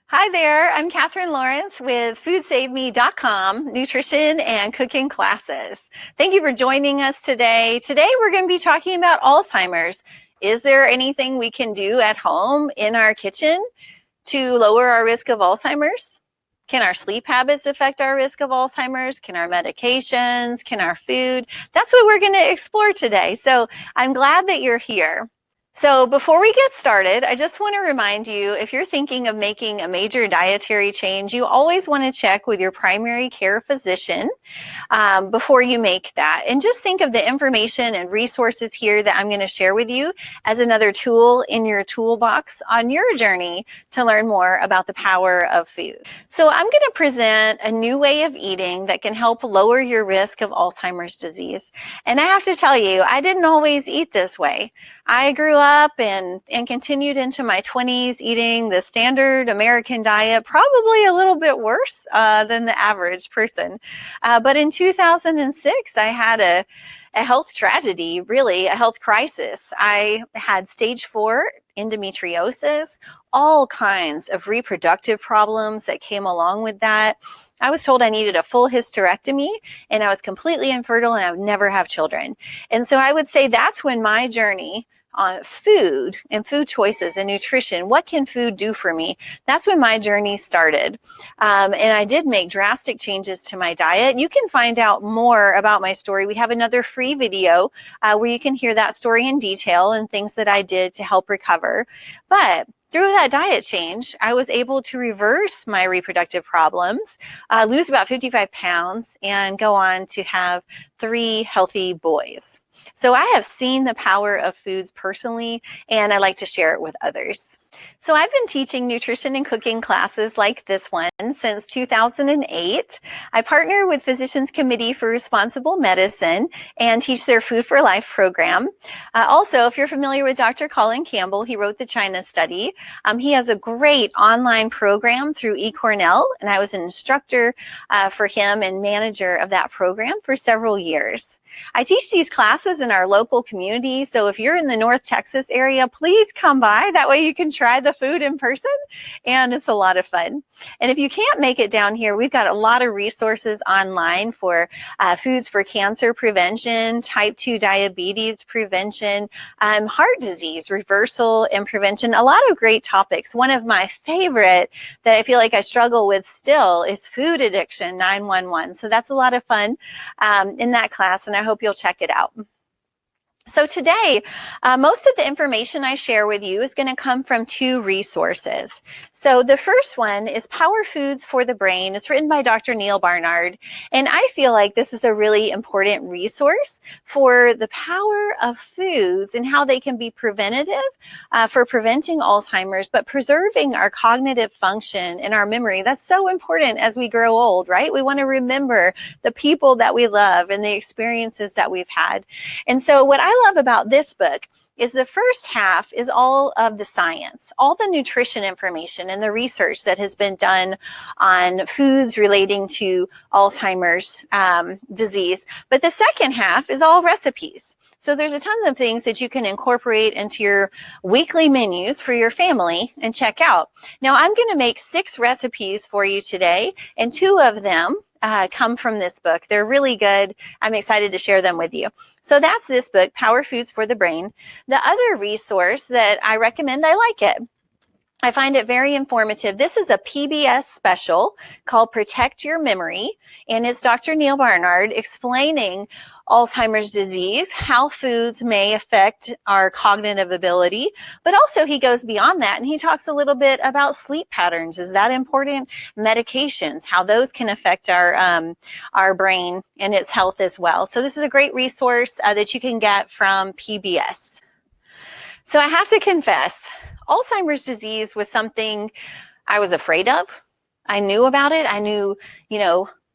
Hi there, I'm Catherine Lawrence with FoodSaveMe.com, nutrition and cooking classes. Thank you for joining us today. Today we're going to be talking about Alzheimer's. Is there anything we can do at home in our kitchen to lower our risk of Alzheimer's? Can our sleep habits affect our risk of Alzheimer's? Can our medications? Can our food? That's what we're going to explore today. So I'm glad that you're here. So before we get started, I just want to remind you, if you're thinking of making a major dietary change, you always want to check with your primary care physician before you make that. And just think of the information and resources here that I'm going to share with you as another tool in your toolbox on your journey to learn more about the power of food. So I'm going to present a new way of eating that can help lower your risk of Alzheimer's disease. And I have to tell you, I didn't always eat this way. I grew up and continued into my 20s eating the standard American diet, probably a little bit worse than the average person. But in 2006, I had a health tragedy, really, a health crisis. I had stage 4 endometriosis, all kinds of reproductive problems that came along with that. I was told I needed a full hysterectomy and I was completely infertile and I would never have children. And so I would say that's when my journey on food and food choices and nutrition, what can food do for me? That's when my journey started. And I did make drastic changes to my diet. You can find out more about my story. We have another free video where you can hear that story in detail and things that I did to help recover. But through that diet change, I was able to reverse my reproductive problems, lose about 55 pounds, and go on to have 3 healthy boys. So I have seen the power of foods personally, and I like to share it with others. So I've been teaching nutrition and cooking classes like this one since 2008. I partner with Physicians Committee for Responsible Medicine and teach their Food for Life program. Also, if you're familiar with Dr. Colin Campbell, he wrote the China study. He has a great online program through eCornell, and I was an instructor for him and manager of that program for several years. I teach these classes in our local community, so if you're in the North Texas area, please come by. That way you can try the food in person, and it's a lot of fun. And if you can't make it down here, we've got a lot of resources online for foods for cancer prevention, type 2 diabetes prevention, heart disease reversal and prevention, a lot of great topics. One of my favorite that I feel like I struggle with still is food addiction 911. So that's a lot of fun in that class, and I hope you'll check it out. So today, most of the information I share with you is going to come from 2 resources. So the first one is Power Foods for the Brain. It's written by Dr. Neal Barnard. And I feel like this is a really important resource for the power of foods and how they can be preventative for preventing Alzheimer's, but preserving our cognitive function and our memory. That's so important as we grow old, right? We want to remember the people that we love and the experiences that we've had. And so what I love about this book is the first half is all of the science, all the nutrition information and the research that has been done on foods relating to Alzheimer's disease. But the second half is all recipes. So there's a ton of things that you can incorporate into your weekly menus for your family and check out. Now I'm going to make 6 recipes for you today, and 2 of them come from this book. They're really good. I'm excited to share them with you. So that's this book, Power Foods for the Brain. The other resource that I recommend, I like it. I find it very informative. This is a PBS special called Protect Your Memory, and it's Dr. Neal Barnard explaining Alzheimer's disease, how foods may affect our cognitive ability, but also he goes beyond that and he talks a little bit about sleep patterns. Is that important? Medications, how those can affect our brain and its health as well. So this is a great resource that you can get from PBS. So I have to confess, Alzheimer's disease was something I was afraid of. I knew about it. I knew,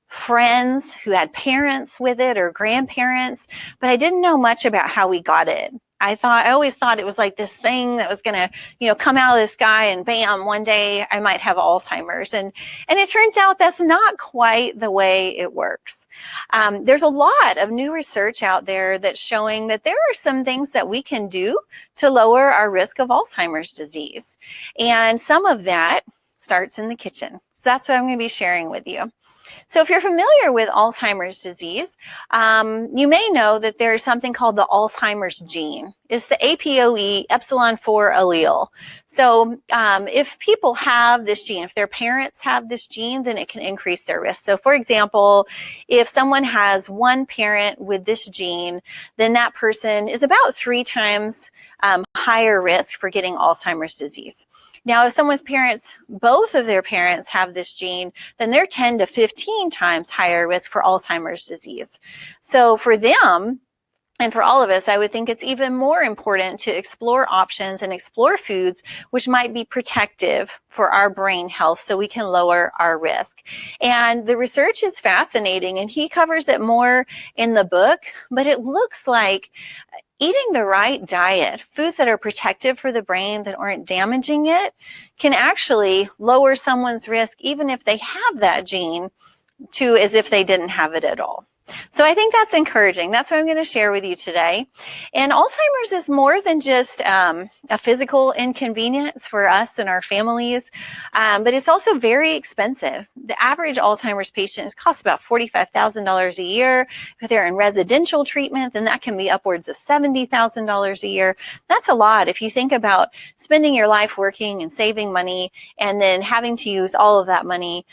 friends who had parents with it or grandparents, but I didn't know much about how we got it. I always thought it was like this thing that was going to, come out of the sky and bam, one day I might have Alzheimer's. And it turns out that's not quite the way it works. There's a lot of new research out there that's showing that there are some things that we can do to lower our risk of Alzheimer's disease. And some of starts in the kitchen. So that's what I'm going to be sharing with you. So if you're familiar with Alzheimer's disease, you may know that there's something called the Alzheimer's gene. It's the APOE epsilon 4 allele. So if people have this gene, if their parents have this gene, then it can increase their risk. So for example, if someone has one parent with this gene, then that person is about 3 times higher risk for getting Alzheimer's disease. Now, if someone's parents, both of their parents have this gene, then they're 10 to 15 times higher risk for Alzheimer's disease. So for them, and for all of us, I would think it's even more important to explore options and explore foods which might be protective for our brain health so we can lower our risk. And the research is fascinating, and he covers it more in the book, but it looks like eating the right diet, foods that are protective for the brain that aren't damaging it, can actually lower someone's risk even if they have that gene to as if they didn't have it at all. So I think that's encouraging. That's what I'm going to share with you today. And Alzheimer's is more than just a physical inconvenience for us and our families, but it's also very expensive. The average Alzheimer's patient costs about $45,000 a year. If they're in residential treatment, then that can be upwards of $70,000 a year. That's a lot if you think about spending your life working and saving money and then having to use all of that money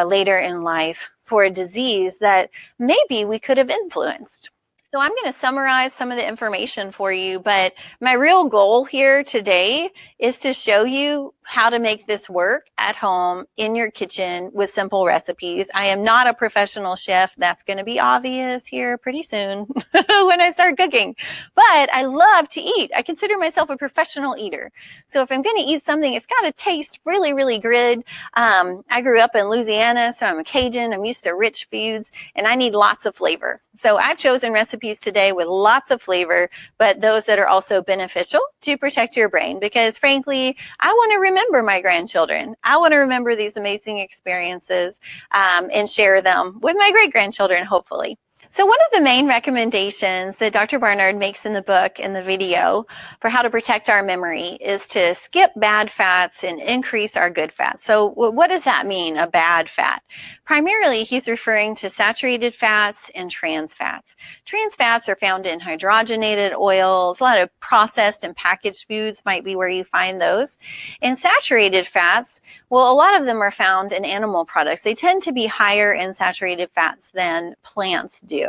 later in life for a disease that maybe we could have influenced. So I'm going to summarize some of the information for you, but my real goal here today is to show you how to make this work at home in your kitchen with simple recipes. I am not a professional chef. That's going to be obvious here pretty soon when I start cooking, but I love to eat. I consider myself a professional eater. So if I'm going to eat something, it's got to taste really, really good. I grew up in Louisiana, so I'm a Cajun. I'm used to rich foods, and I need lots of flavor. So I've chosen recipes today with lots of flavor, but those that are also beneficial to protect your brain, because frankly, I want to remember my grandchildren. I want to remember these amazing experiences and share them with my great-grandchildren, hopefully. So one of the main recommendations that Dr. Barnard makes in the book and the video for how to protect our memory is to skip bad fats and increase our good fats. So what does that mean, a bad fat? Primarily, he's referring to saturated fats and trans fats. Trans fats are found in hydrogenated oils. A lot of processed and packaged foods might be where you find those. And saturated fats, well, a lot of them are found in animal products. They tend to be higher in saturated fats than plants do.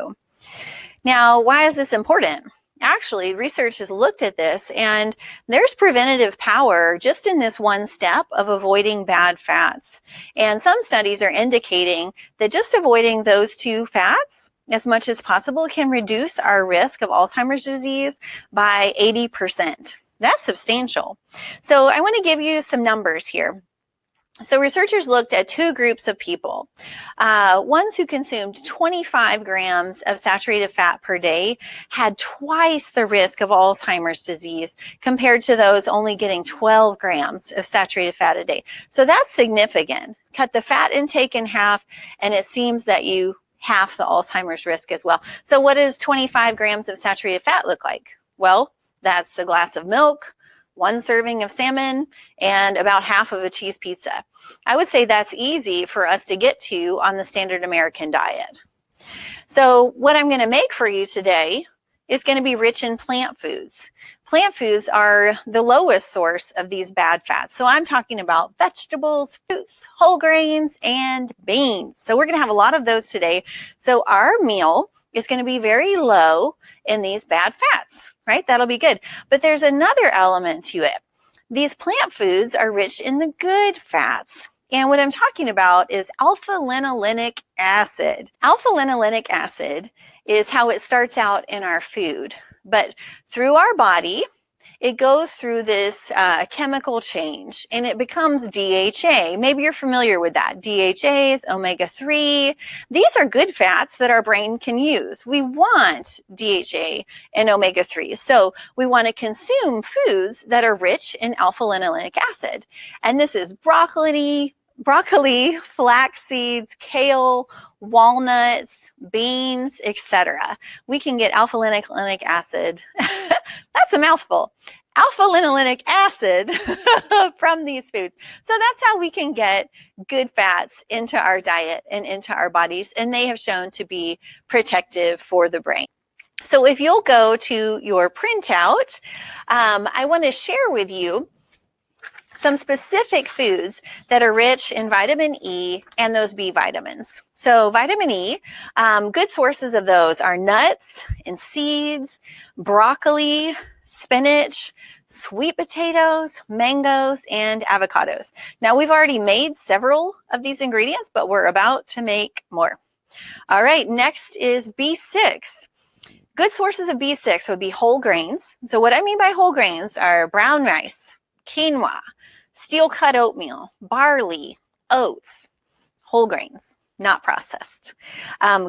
Now, why is this important? Actually, research has looked at this, and there's preventative power just in this one step of avoiding bad fats. And some studies are indicating that just avoiding those 2 fats as much as possible can reduce our risk of Alzheimer's disease by 80%. That's substantial. So I want to give you some numbers here. So researchers looked at 2 groups of people. Ones who consumed 25 grams of saturated fat per day had twice the risk of Alzheimer's disease compared to those only getting 12 grams of saturated fat a day. So that's significant. Cut the fat intake in half, and it seems that you half the Alzheimer's risk as well. So what does 25 grams of saturated fat look like? Well, that's a glass of milk, 1 serving of salmon, and about half of a cheese pizza. I would say that's easy for us to get to on the standard American diet. So what I'm going to make for you today is going to be rich in plant foods. Plant foods are the lowest source of these bad fats. So I'm talking about vegetables, fruits, whole grains, and beans. So we're going to have a lot of those today. So our meal is going to be very low in these bad fats. Right? That'll be good. But there's another element to it. These plant foods are rich in the good fats. And what I'm talking about is alpha-linolenic acid. Alpha-linolenic acid is how it starts out in our food. But through our body, it goes through this chemical change and it becomes DHA. Maybe you're familiar with that. DHAs, omega-3. These are good fats that our brain can use. We want DHA and omega-3. So we want to consume foods that are rich in alpha-linolenic acid. And this is broccoli, flax seeds, kale, walnuts, beans, etc. We can get alpha-linolenic acid. That's a mouthful. alpha-linolenic acid from these foods. So that's how we can get good fats into our diet and into our bodies, and they have shown to be protective for the brain. So if you'll go to your printout, I want to share with you some specific foods that are rich in vitamin E and those B vitamins. So vitamin E, good sources of those are nuts and seeds, broccoli, spinach, sweet potatoes, mangoes, and avocados. Now, we've already made several of these ingredients, but we're about to make more. All right, next is B6. Good sources of B6 would be whole grains. So what I mean by whole grains are brown rice, quinoa, steel-cut oatmeal, barley, oats, whole grains, not processed.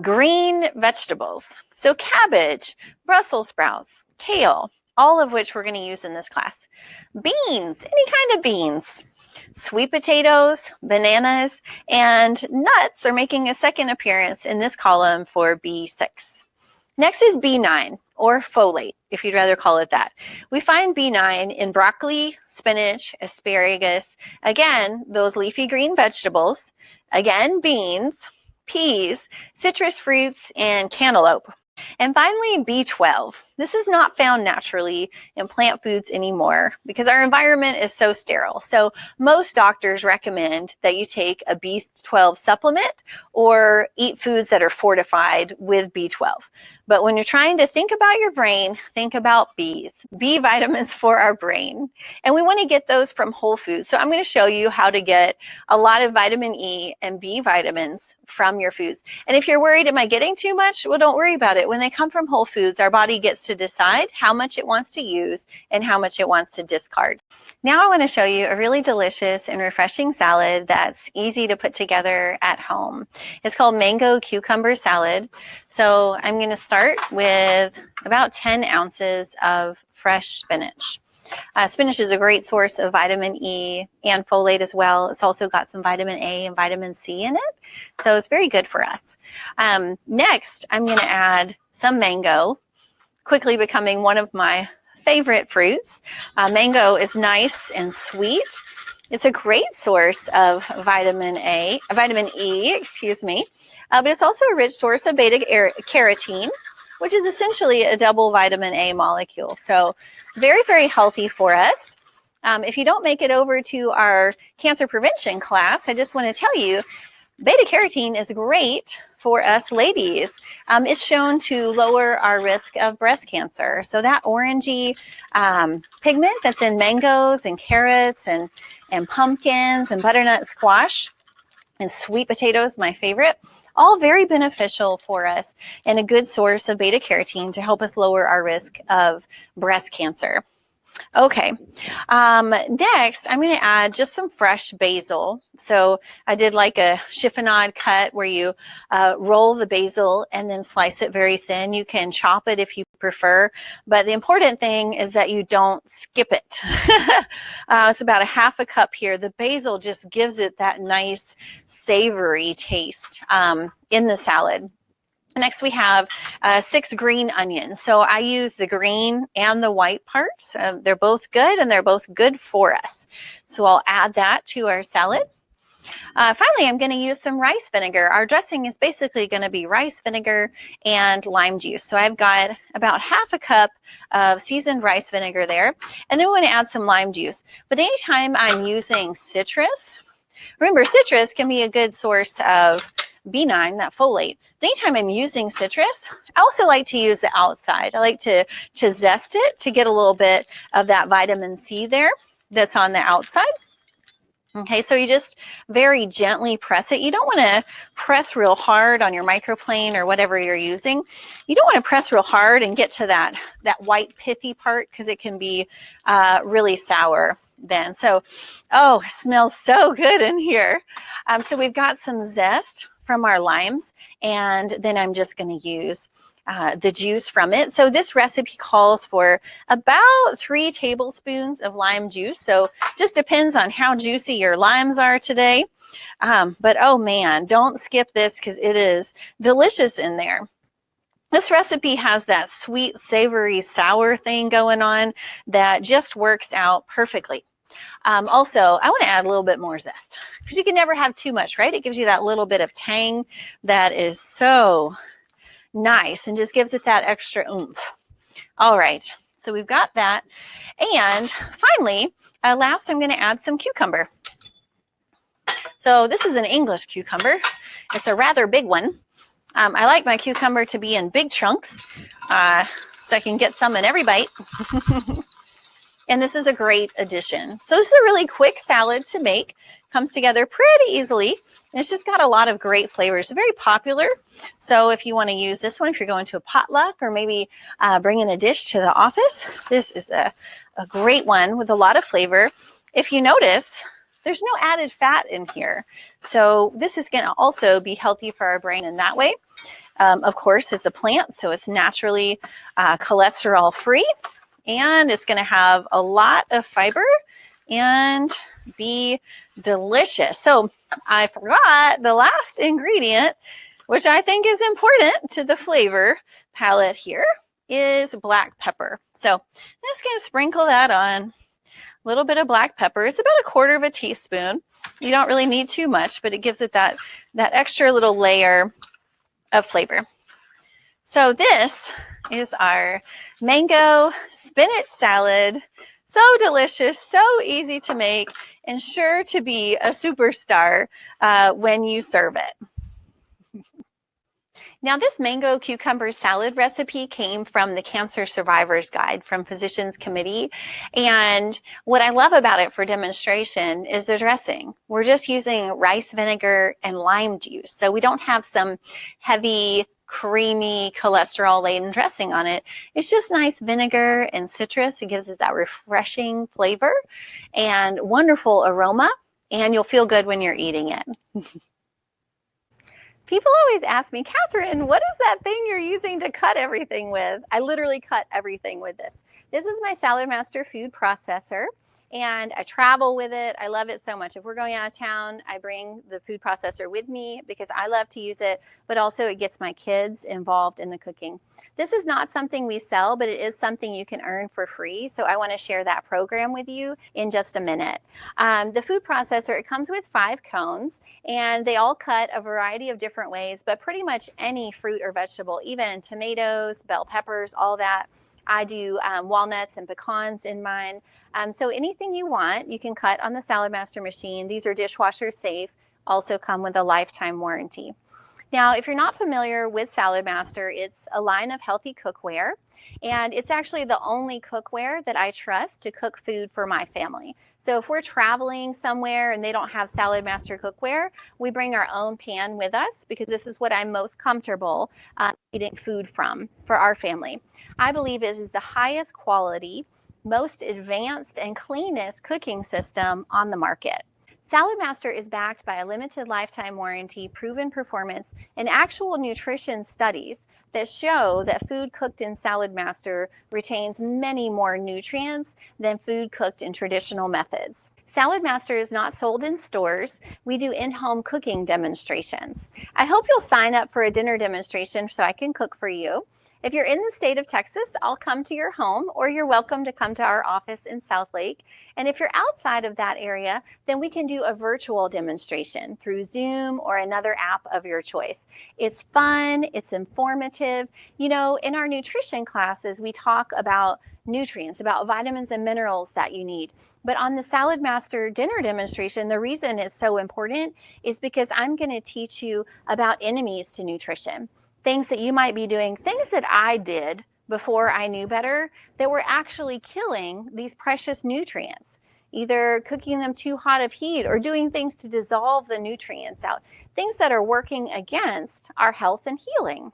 Green vegetables, so cabbage, Brussels sprouts, kale, all of which we're going to use in this class. Beans, any kind of beans. Sweet potatoes, bananas, and nuts are making a second appearance in this column for B6. Next is B9, or folate, if you'd rather call it that. We find B9 in broccoli, spinach, asparagus, again, those leafy green vegetables, again, beans, peas, citrus fruits, and cantaloupe. And finally, B12. This is not found naturally in plant foods anymore because our environment is so sterile. So most doctors recommend that you take a B12 supplement or eat foods that are fortified with B12. But when you're trying to think about your brain, think about B's, B vitamins for our brain. And we want to get those from whole foods. So I'm going to show you how to get a lot of vitamin E and B vitamins from your foods. And if you're worried, am I getting too much? Well, don't worry about it. When they come from whole foods, our body gets to decide how much it wants to use and how much it wants to discard. Now I want to show you a really delicious and refreshing salad that's easy to put together at home. It's called mango cucumber salad. So I'm going to start with about 10 ounces of fresh spinach. Spinach is a great source of vitamin E and folate as well. It's also got some vitamin A and vitamin C in it, so it's very good for us. Next, I'm going to add some mango, quickly becoming one of my favorite fruits. Mango is nice and sweet. It's a great source of vitamin E, but it's also a rich source of beta carotene, which is essentially a double vitamin A molecule. So very, very healthy for us. If you don't make it over to our cancer prevention class, I just want to tell you, beta carotene is great for us ladies. It's shown to lower our risk of breast cancer. So that orangey pigment that's in mangoes and carrots and pumpkins and butternut squash and sweet potatoes, my favorite, all very beneficial for us and a good source of beta carotene to help us lower our risk of breast cancer. Okay, next I'm going to add just some fresh basil. So I did like a chiffonade cut where you roll the basil and then slice it very thin. You can chop it if you prefer, but the important thing is that you don't skip it. It's about a half a cup here. The basil just gives it that nice savory taste in the salad. Next, we have 6 green onions. So I use the green and the white parts. They're both good and they're both good for us. So I'll add that to our salad. Finally, I'm going to use some rice vinegar. Our dressing is basically going to be rice vinegar and lime juice. So I've got about half a cup of seasoned rice vinegar there. And then we want to add some lime juice. But anytime I'm using citrus, remember citrus can be a good source of B9, that folate. Anytime I'm using citrus, I also like to use the outside. I like to zest it to get a little bit of that vitamin C there that's on the outside. Okay, so you just very gently press it. You don't want to press real hard on your microplane or whatever you're using. You don't want to press real hard and get to that white pithy part because it can be really sour then. So, oh, it smells so good in here. So we've got some zest from our limes, and then I'm just going to use the juice from it. So this recipe calls for about 3 tablespoons of lime juice. So just depends on how juicy your limes are today. But oh man, don't skip this because it is delicious in there. This recipe has that sweet, savory, sour thing going on that just works out perfectly. Also, I want to add a little bit more zest because you can never have too much, right? It gives you that little bit of tang that is so nice and just gives it that extra oomph. All right, so we've got that. And finally, last I'm going to add some cucumber. So this is an English cucumber. It's a rather big one. I like my cucumber to be in big chunks so I can get some in every bite. And this is a great addition. So this is a really quick salad to make. Comes together pretty easily. And it's just got a lot of great flavors. Very popular. So if you want to use this one, if you're going to a potluck or maybe bringing a dish to the office, this is a great one with a lot of flavor. If you notice, there's no added fat in here. So this is going to also be healthy for our brain in that way. Of course, it's a plant, so it's naturally cholesterol free. And it's going to have a lot of fiber and be delicious. So I forgot the last ingredient, which I think is important to the flavor palette here, is black pepper. So I'm just going to sprinkle that on. A little bit of black pepper. It's about 1/4 teaspoon. You don't really need too much, but it gives it that extra little layer of flavor. So this is our mango spinach salad. So delicious, so easy to make, and sure to be a superstar when you serve it. Now, this mango cucumber salad recipe came from the Cancer Survivors Guide from Physicians Committee. And what I love about it for demonstration is the dressing. We're just using rice vinegar and lime juice. So we don't have some heavy, creamy, cholesterol-laden dressing on it. It's just nice vinegar and citrus. It gives it that refreshing flavor and wonderful aroma. And you'll feel good when you're eating it. People always ask me, Catherine, what is that thing you're using to cut everything with? I literally cut everything with this. This is my Salad Master food processor, and I travel with it. I love it so much. If we're going out of town, I bring the food processor with me because I love to use it, but also it gets my kids involved in the cooking. This is not something we sell, but it is something you can earn for free. So I want to share that program with you in just a minute. The food processor, it comes with 5 cones, and they all cut a variety of different ways, but pretty much any fruit or vegetable, even tomatoes, bell peppers, all that. I do walnuts and pecans in mine. So anything you want, you can cut on the Salad Master machine. These are dishwasher safe, also come with a lifetime warranty. Now, if you're not familiar with Salad Master, it's a line of healthy cookware, and it's actually the only cookware that I trust to cook food for my family. So if we're traveling somewhere and they don't have Salad Master cookware, we bring our own pan with us because this is what I'm most comfortable eating food from for our family. I believe it is the highest quality, most advanced and cleanest cooking system on the market. Salad Master is backed by a limited lifetime warranty, proven performance, and actual nutrition studies that show that food cooked in Salad Master retains many more nutrients than food cooked in traditional methods. Salad Master is not sold in stores. We do in-home cooking demonstrations. I hope you'll sign up for a dinner demonstration so I can cook for you. If you're in the state of Texas, I'll come to your home, or you're welcome to come to our office in Southlake. And if you're outside of that area, then we can do a virtual demonstration through Zoom or another app of your choice. It's fun, it's informative. You know, in our nutrition classes, we talk about nutrients, about vitamins and minerals that you need. But on the Salad Master dinner demonstration, the reason it's so important is because I'm going to teach you about enemies to nutrition. Things that you might be doing, things that I did before I knew better that were actually killing these precious nutrients, either cooking them too hot of heat or doing things to dissolve the nutrients out, things that are working against our health and healing.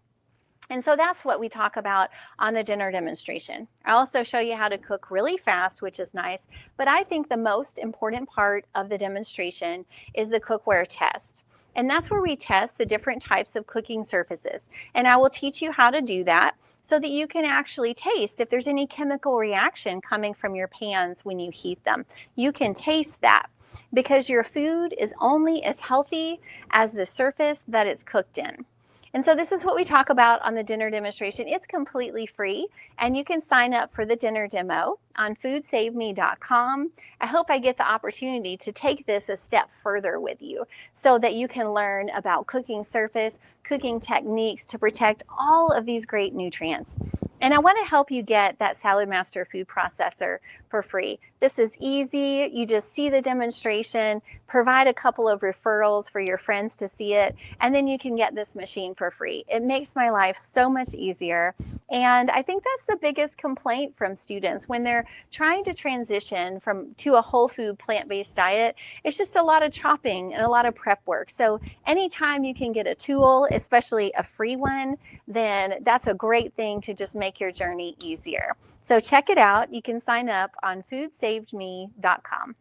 And so that's what we talk about on the dinner demonstration. I also show you how to cook really fast, which is nice, but I think the most important part of the demonstration is the cookware test. And that's where we test the different types of cooking surfaces. And I will teach you how to do that so that you can actually taste if there's any chemical reaction coming from your pans when you heat them. You can taste that because your food is only as healthy as the surface that it's cooked in. And so this is what we talk about on the dinner demonstration. It's completely free, and you can sign up for the dinner demo on foodsaveme.com. I hope I get the opportunity to take this a step further with you so that you can learn about cooking surface, cooking techniques to protect all of these great nutrients. And I want to help you get that Salad Master food processor for free. This is easy. You just see the demonstration, provide a couple of referrals for your friends to see it, and then you can get this machine for free. It makes my life so much easier. And I think that's the biggest complaint from students when they're trying to transition to a whole food plant-based diet. It's just a lot of chopping and a lot of prep work. So anytime you can get a tool, especially a free one, then that's a great thing to just make your journey easier. So check it out. You can sign up on foodsaveme.com.